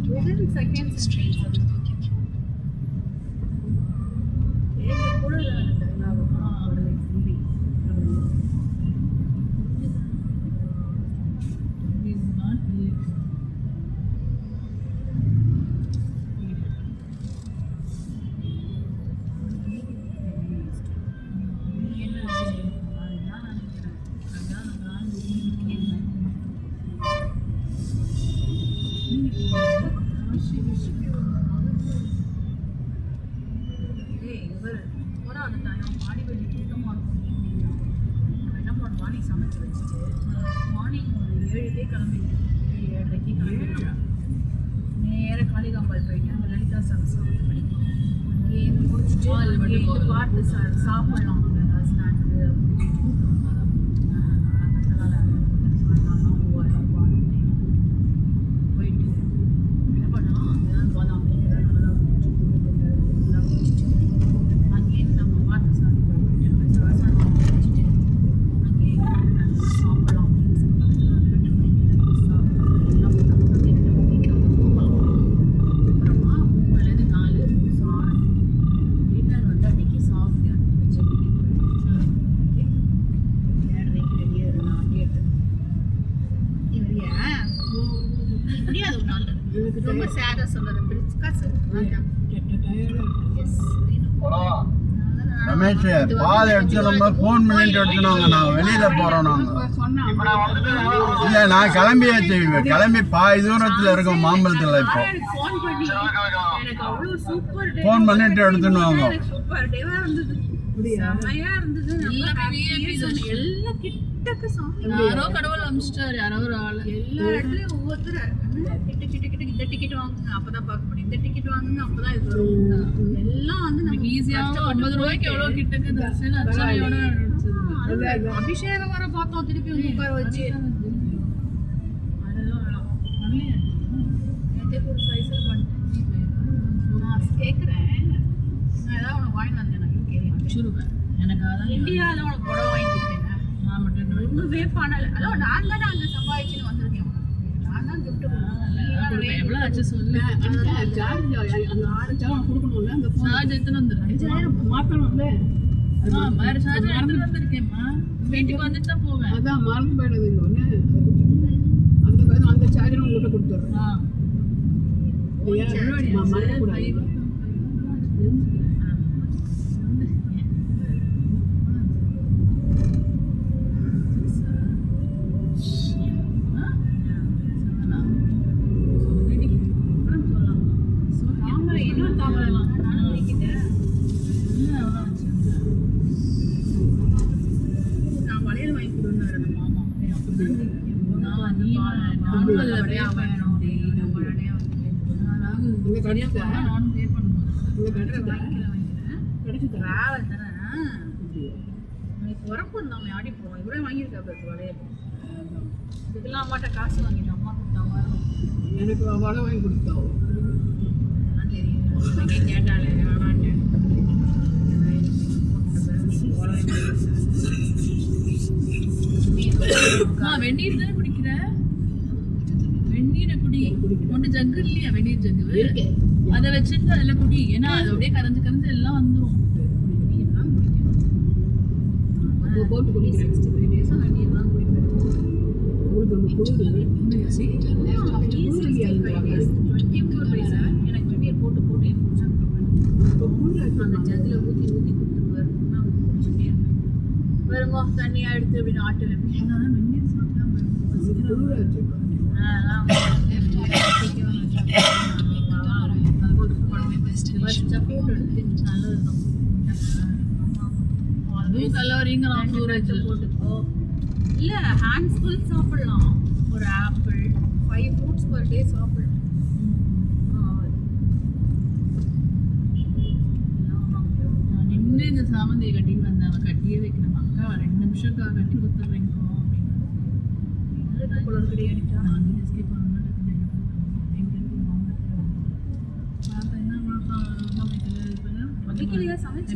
within seconds சமைச்சு வச்சுட்டு morning ஒரு 7 கிளம்பிட்டேன். 7:30 கிளம்பிட்டேன். நேராக காளிகாம்பாள் போயிட்டு அந்த லலிதா சகஸ்ரம் படிக்கும். அங்கேருந்து முடிச்சுட்டு பார்த்து சாப்பிடலாம் ஸ்நாக்கு போயிட்டு என்ன பண்ணலாம் அங்கேதான் பாதாம் அங்கேருந்து நம்ம பார்த்து சாதி போயிட்டு வச்சுட்டு ரொம்ப சேடா சொல்றது ரமேஷ் பால் எடுத்துனோம்னா ஃபோன் பண்ணிட்டு எடுத்துனோங்க. நாங்கள் வெளியில போறோம். இல்லை நான் கிளம்பியாச்சு. கிளம்பி பாதி தூரத்தில் இருக்கோம் மாம்பழத்தில். இப்போ ஃபோன் பண்ணிட்டு எடுத்துனோங்க. சூப்பர் டேவா இருந்தது. செமையா இருந்தது. எல்லாம் கிட்டக்க சாமி யாரோ கடவுள் அமிச்சிட்டாரு. யாரோ ஒரு ஆள் எல்லா இடத்துலயும் ஒவ்வொருத்தர் கிட்ட இந்த டிக்கெட் வாங்குங்க அப்பதான் பார்க்க முடியும். இந்த டிக்கெட் வாங்குங்க அப்பதான் இது வரும். எல்லாம் வந்து நமக்கு ஈஸியா 50 ரூபாய்க்கு எவ்வளவு கிட்டக்க தர்ஷன் அச்சாயோட அபிஷேகம் வர பார்த்தோம். திருப்பி உட்கார வச்சு கேக்குறேன். நான் ஏதாவது உனக்கு வாங்கி வந்தேன். எனக்கு அதான் இந்தியாவில் உனக்கு புடவை வாங்கி கொடுத்தேன். நான் மட்டும் ஒன்றுமே பண்ணலை. அதான் நான் தானே அங்கே சம்பாதிச்சுன்னு வந்திருக்கேன். நான் தான் கிஃப்ட் கொடுத்தேன். எவ்வளோ ஆச்சு சொல்லு. சார்ஜ் அந்த 6,000 கொடுக்கணும்ல. அந்த சார்ஜ் எத்தனை வந்துடும்? 5,000 மாற்றணும்ல. வேறு சார்ஜ் எடுத்துட்டு வந்திருக்கேன்மா. வீட்டுக்கு வந்துட்டு தான் போவேன். அதான் மறந்து போயிடுது. ஒன்று அந்த சார்ஜரும் உங்கள்கிட்ட கொடுத்துட்றேன். மறக்கக்கூடாது. காசு வாங்கிட்டு அம்மா கொடுத்தாங்க. எனக்கு வடை வாங்கி கொடுத்தாவோ தெரியும். கேட்டாலே வெந்நீர் தானே குடிக்கிற? வெந்நீரை குடி. ஒன்று ஜக்கு இல்லையா? வெந்நீர் ஜக்கு அதை வச்சுட்டு அதில் குடி. ஏன்னா அது அப்படியே கரைஞ்சு கரைஞ்சு எல்லாம் வந்துடும். போட்டு குடிக்கிறேன். 63 டேஸாக வெந்நீர் தான் குடிப்பேன். எனக்கு வெந்நீர் போட்டு போட்டு அந்த ஜக்கில் ஊற்றி ஊற்றி கொடுத்துருவாரு. நான் குடிச்சுட்டே இருப்பேன். வருங்க தண்ணியா எடுத்து அப்படின்னு ஆட்டுவேன். வெந்நீர் சாப்பிட்டா போட்டுக்கோ. இல்லை ஹேண்ட்ஸ் ஃபுல் சாப்பிடலாம். ஒரு ஆப்பிள் 5 ஃப்ரூட்ஸ் பர் டே சாப்பிடலாம். நான் நின்று இந்த சாமந்தியை கட்டின்னு வந்தேன். அவன் கட்டியே வைக்கிறேன். அக்கா 2 நிமிஷம்க்கா கட்டி கொடுத்துட்றேங்க அப்படின்னு குளறுபடி அடிச்சா நான் எஸ்கேப் பண்ணணும். அதுக்கு சமைச்சு